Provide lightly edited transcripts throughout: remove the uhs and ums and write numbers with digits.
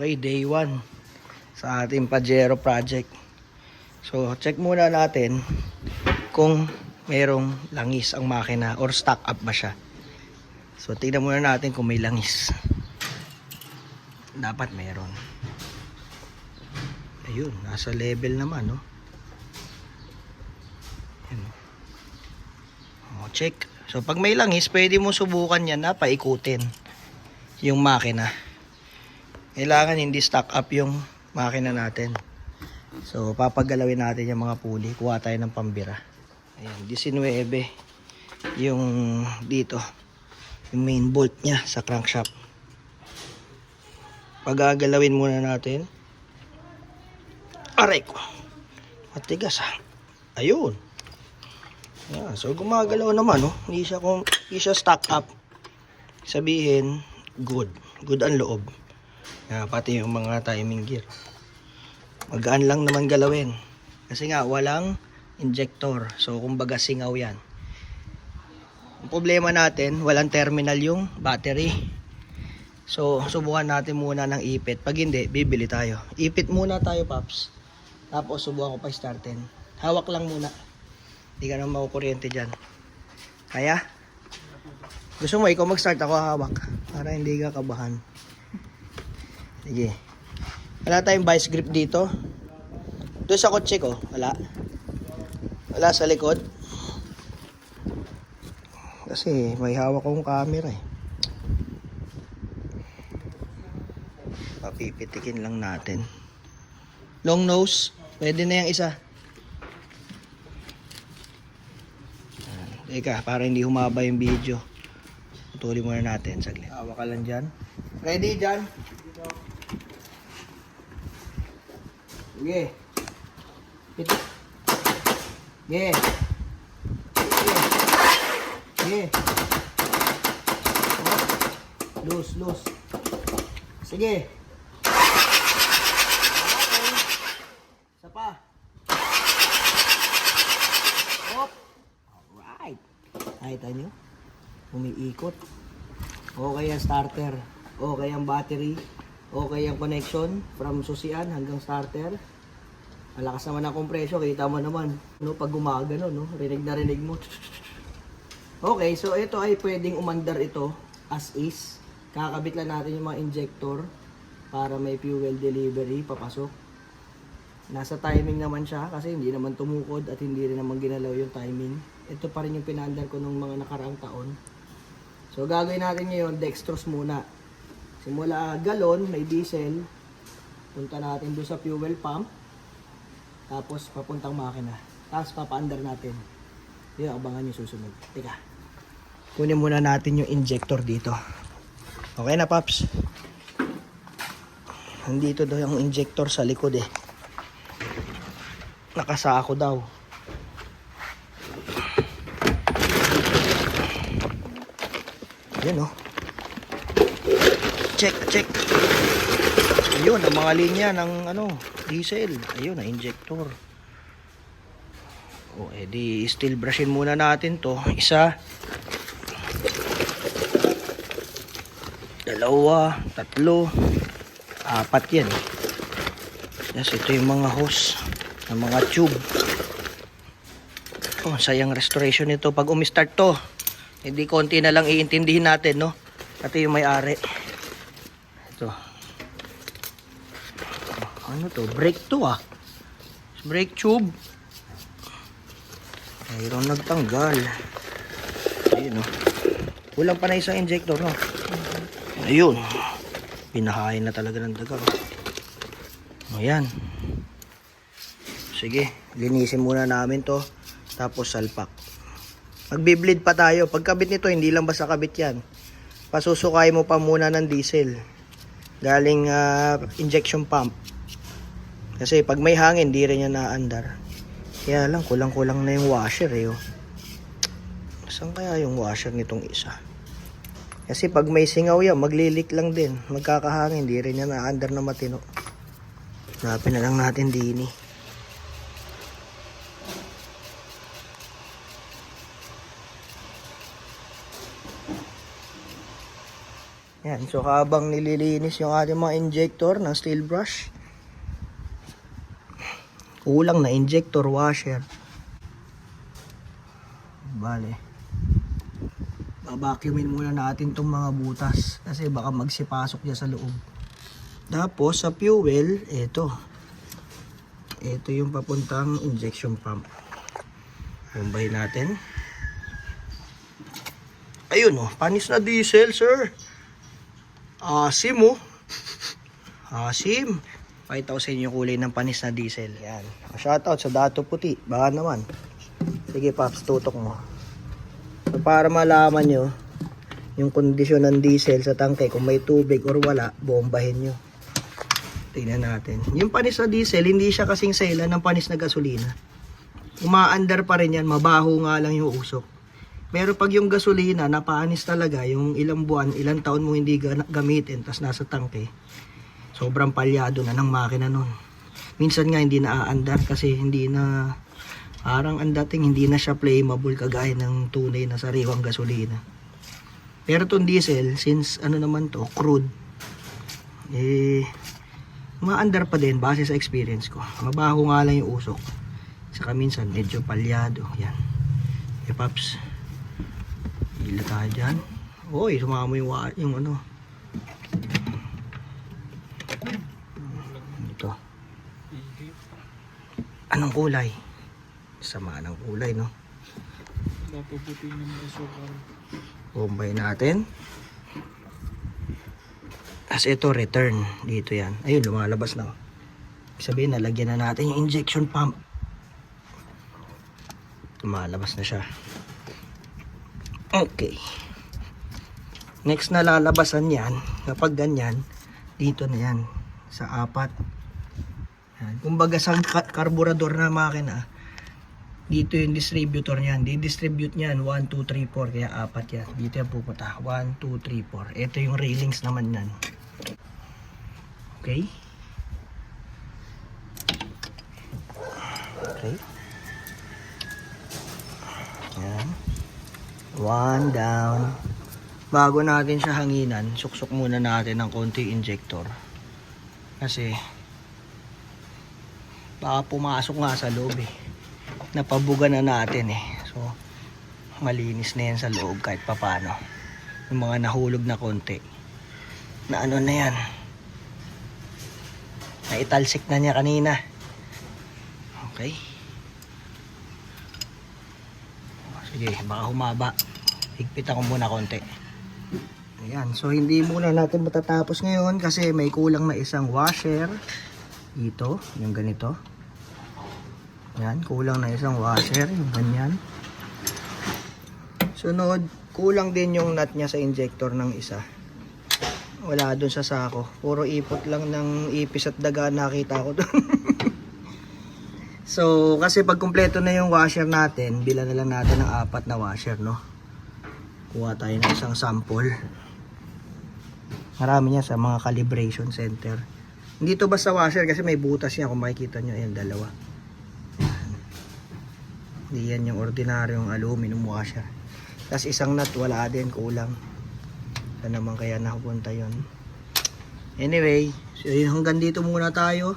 Okay, day 1 sa ating Pajero project. So, check muna natin kung merong langis ang makina or stock up ba siya. So, tingnan muna natin kung may langis. Dapat meron. Ayun, nasa level naman, no? Ayun. O, check. So, pag may langis, pwede mo subukan yan na paikutin yung makina. Kailangan hindi stock up yung makina natin. So, papagalawin natin yung mga pulley. Kuha tayo ng pambira. Ayan, 19 yung dito. Yung main bolt nya sa crankshaft. Pagagalawin muna natin. Aray ko. Matigas ha. Ayun. Ayan, so, gumagalaw naman. Oh. Hindi siya stock up. Sabihin, good. Good ang loob. Pati yung mga timing gear. Magaan lang naman galawin. Kasi nga, walang injector. So, kumbaga singaw yan. Ang problema natin, walang terminal yung battery. So, subukan natin muna ng ipit. Pag hindi, bibili tayo. Ipit muna tayo, Paps. Tapos, subukan ko pa startin. Hawak lang muna. Hindi ka naman makukuryente dyan. Kaya? Gusto mo, ikaw mag-start, ako hawak. Para hindi ka kabahan. Sige. Wala tayong vice grip dito. Doon sa kotse ko, wala. Wala sa likod. Kasi may hawak kong camera eh. Papipitikin lang natin. Long nose, pwede na yung isa. Teka, para hindi humaba yung video. Putulin muna natin saglit. Hawak ka lang dyan. Ready dyan? Sige. Pito. Sige. Sige. Loose, loose. Sige. Okay. Isa pa. Hop. Alright. Nakita nyo? Umiikot. Okay ang starter. Okay ang battery. Okay ang connection from susian hanggang starter. Malakas naman ang kompresyo, kita mo naman, no, pag gumagano, no, rinig na rinig mo. Okay, so ito ay pwedeng umandar ito as is. Kakabit lang natin yung mga injector para may fuel delivery papasok. Nasa timing naman siya kasi hindi naman tumukod at hindi rin naman ginalaw yung timing. Ito pa rin yung pinandar ko nung mga nakaraang taon. So gagawin natin ngayon, dextrose muna. Simula galon, may diesel. Punta natin doon sa fuel pump. Tapos papuntang makina. Tapos papaandar natin. Yun, abangan yung susunod. Teka. Kunin muna natin yung injector dito. Okay na, Paps. Nandito daw yung injector sa likod eh. Nakasako daw. Yan oh. Check, check. Ayun, ang mga linya ng diesel. Ayun, na injector. O, edi steel brushin muna natin to. Isa. Dalawa. Tatlo. Apat yan. Yes, ito yung mga hose. Ng mga tube. Oh, sayang restoration nito. Pag umistart to, edi konti na lang iintindihin natin, no? Ito yung may-ari. Ito. Ano to? Brake to ah. Brake tube. Mayroon nagtanggal. Ayun oh. Kulang pa na isang injector no. Ayun. Pinahain na talaga ng daga. Ayan. Sige, linisin muna namin to. Tapos salpak. Magbi-bleed pa tayo. Pagkabit nito, hindi lang basta kabit yan. Pasusukay mo pa muna ng diesel. Galing injection pump. Kasi pag may hangin, di rin yan naandar. Kaya lang, kulang-kulang na yung washer eh. Oh. Saan kaya yung washer nitong isa? Kasi pag may singaw yan, maglilik lang din. Magkakahangin, di rin yan naandar na matino. Hanapin na lang natin din eh. Yan, so habang nililinis yung ating mga injector ng steel brush, kulang na injector washer. Bale, babacuumin muna natin tong mga butas kasi baka magsipasok dyan sa loob. Tapos sa fuel, ito yung papuntang injection pump. Bombahin natin. Ayun oh, panis na diesel, sir. Asim oh. Asim. 5,000 yung kulay ng panis na diesel. Yan. Shoutout sa Dato Puti. Baka naman. Sige, Paps, tutok mo. So, para malaman nyo yung kondisyon ng diesel sa tangke, kung may tubig or wala, bombahin nyo. Tingnan natin. Yung panis na diesel, hindi siya kasing sela ng panis na gasolina. Umaandar pa rin yan, mabaho nga lang yung usok. Pero pag yung gasolina, napanis talaga, yung ilang buwan, ilang taon mo hindi gamitin, tas nasa tangke, sobrang palyado na ng makina nun. Minsan nga hindi na aandar kasi hindi na, parang ang dating hindi na siya flammable kagaya ng tunay na sariwang gasolina. Pero itong diesel, since ano naman to, crude, maandar pa din base sa experience ko. Mabaho nga lang yung usok. Saka minsan medyo palyado. Yan. Okay, Paps. Hila tayo dyan. Uy, sumama yung ano. Ito. Anong kulay? Sama ng kulay, no? Napuputi ng asukal. Bombay natin. As ito, return. Dito yan. Ayun, lumalabas na. Sabihin, nalagyan na natin yung injection pump. Lumalabas na siya. Okay. Next na lalabasan yan, kapag ganyan, dito na yan. Sa 4. Yan. Kumbaga sa karburador na makina, dito yung distributor niyan. Di-distribute niyan 1, 2, 3, 4. Kaya 4 yan. Dito yan pupunta. 1, 2, 3, 4. Ito yung railings naman yan. Okay. Okay. Yan. 1 down. Bago natin siya hanginan, suksok muna natin ng konti injector. Kasi baka pumasok nga sa loob eh. Napabuga na natin eh. So malinis na yan sa loob kahit papano. Yung mga nahulog na konti. Na ano na yan. Naitalsik na niya kanina. Okay. Sige, baka humaba. Higpitan ko muna konti. Ayan, so hindi muna natin matatapos ngayon kasi may kulang na isang washer. Dito, yung ganito. Ayan, kulang na isang washer, yung ganyan. Sunod, kulang din yung nut niya sa injector ng isa. Wala dun sa sako. Puro ipot lang ng ipis at daga nakita ko dun. So, kasi pag kumpleto na yung washer natin, bilan na lang natin ng 4 na washer, no? Kuha tayo ng isang sample. Marami niya sa mga calibration center. Hindi to basta washer kasi may butas yan. Kung makikita nyo, ayan, 2. Hindi yan yung ordinaryong aluminum washer. Tapos isang nut, wala din, kulang. Saan naman kaya nakapunta yun? Anyway, so hanggang dito muna tayo.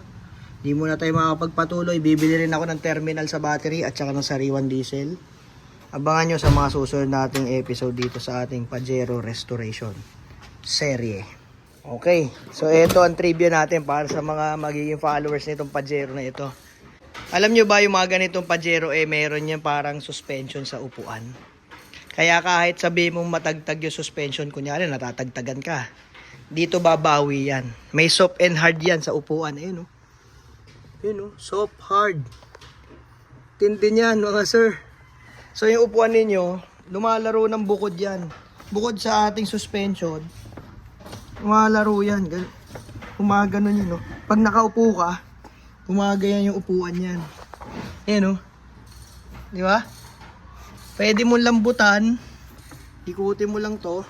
Hindi muna tayo makapagpatuloy. Bibili rin ako ng terminal sa battery at saka ng sariwan diesel. Abangan nyo sa mga susunod nating episode dito sa ating Pajero Restoration serye. Okay, so ito ang trivia natin para sa mga magiging followers nitong Pajero na ito. Alam nyo ba yung mga ganitong Pajero meron yan parang suspension sa upuan. Kaya kahit sabihin mong matagtag yung suspension, kunyari natatagtagan ka, dito babawi yan. May soft and hard yan sa upuan. Ayun, yun, soft, hard. Tindi niyan, mga sir. So, yung upuan ninyo, lumalaro ng bukod yan. Bukod sa ating suspension, lumalaro yan. Gumaganon yun, no? Pag nakaupo ka, gumagayan yung upuan yan. Ayan, di ba? Pwede mo lambutan. Ikutin mo lang to.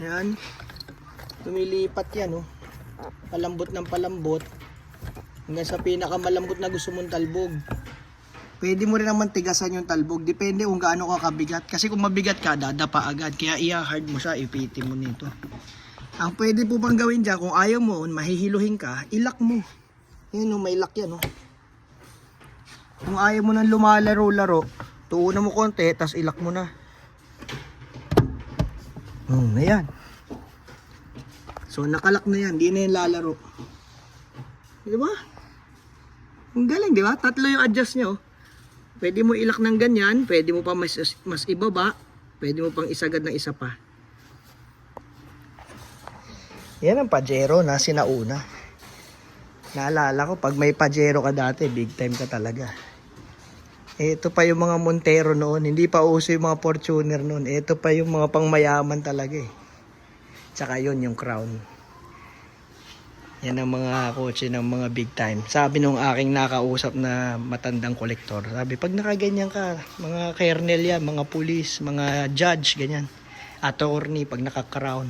Ayan. Lumilipat yan, palambot ng palambot. Hanggang sa pinakamalambot na gusto mong talbog. Pwede mo rin naman tigasan yung talbog. Depende kung gaano ka kabigat. Kasi kung mabigat ka, dadapa agad. Kaya i-hard mo siya, ipitin mo nito. Ang pwede po pang gawin dyan, kung ayaw mo, mahihiluhin ka, ilak mo. Yun, may lock yan, oh. Kung ayaw mo nang lumalaro-laro, tuunan mo konti, tas ilak mo na. Ayan. So, nakalak na yan. Di na yan lalaro. Di ba? Ang galing, di ba? Tatlo yung adjust nyo. Pwede mo ilak ng ganyan. Pwede mo pa mas ibaba. Pwede mo pang isagad ng isa pa. Yan ang Pajero na sinauna. Naalala ko, pag may Pajero ka dati, big time ka talaga. Ito pa yung mga Montero noon. Hindi pa uso yung mga Fortuner noon. Ito pa yung mga pangmayaman talaga eh. Tsaka yun yung Crown. Yan ang mga kotse ng mga big time. Sabi nung aking nakausap na matandang kolektor, sabi, pag nakaganyan ka, mga kernel yan, mga pulis, mga judge, ganyan. Attorney, pag naka-crown.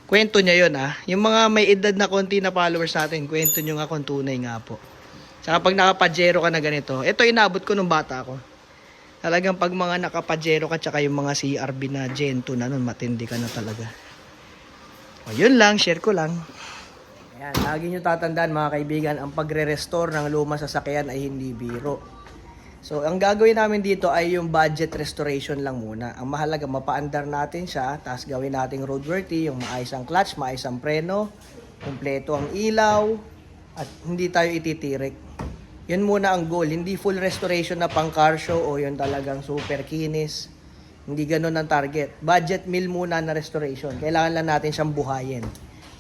Kwento niya yun Yung mga may edad na konti na followers natin, kwento nyo nga kung tunay nga po. Saka pag naka-Pajero ka na ganito, ito inabot ko nung bata ko. Talagang pag mga naka-Pajero ka, tsaka yung mga CRB na Gen 2 na nun, matindi ka na talaga. O yun lang, share ko lang. Ayan, lagi nyo tatandaan mga kaibigan, ang pagre-restore ng lumang sasakyan ay hindi biro. So, ang gagawin namin dito ay yung budget restoration lang muna. Ang mahalaga, mapaandar natin siya, tapos gawin nating roadworthy, yung maayos ang clutch, maayos ang preno, kumpleto ang ilaw, at hindi tayo ititirik. Yun muna ang goal, hindi full restoration na pang car show o yun talagang super kinis. Hindi ganun ang target. Budget meal muna na restoration. Kailangan lang natin siyang buhayin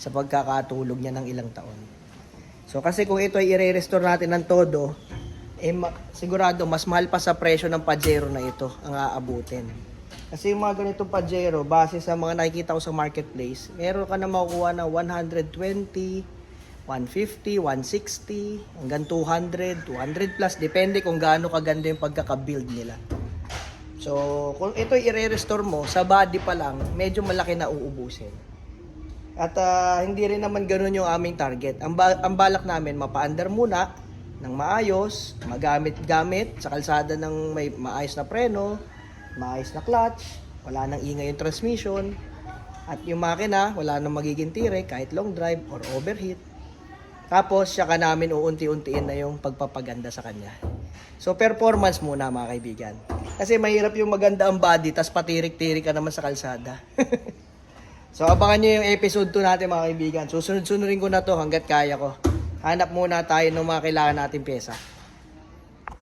sa pagkakatulog niya ng ilang taon. So kasi kung ito ay i-restore natin ng todo, sigurado mas mahal pa sa presyo ng Pajero na ito ang aabutin. Kasi yung mga ganitong Pajero, base sa mga nakikita ko sa marketplace, meron ka na makukuha ng 120, 150, 160, hanggang 200, 200 plus, depende kung gaano kaganda yung pagkaka-build nila. So, kung ito i-restore mo, sa body pa lang, medyo malaki na uubusin. At hindi rin naman ganun yung aming target. Ang balak namin, mapaandar muna ng maayos, magamit-gamit sa kalsada ng may maayos na preno, maayos na clutch, wala nang ingay yung transmission, at yung makina, wala nang magiging tire kahit long drive or overheat. Tapos, saka namin uunti-untiin na yung pagpapaganda sa kanya. So, performance muna mga kaibigan. Kasi mahirap yung maganda ang body, tas patirik-tirik ka naman sa kalsada. So, abangan nyo yung episode 2 natin mga kaibigan. Susunod-sunurin ko na to hanggat kaya ko. Hanap muna tayo ng mga kailangan natin pyesa.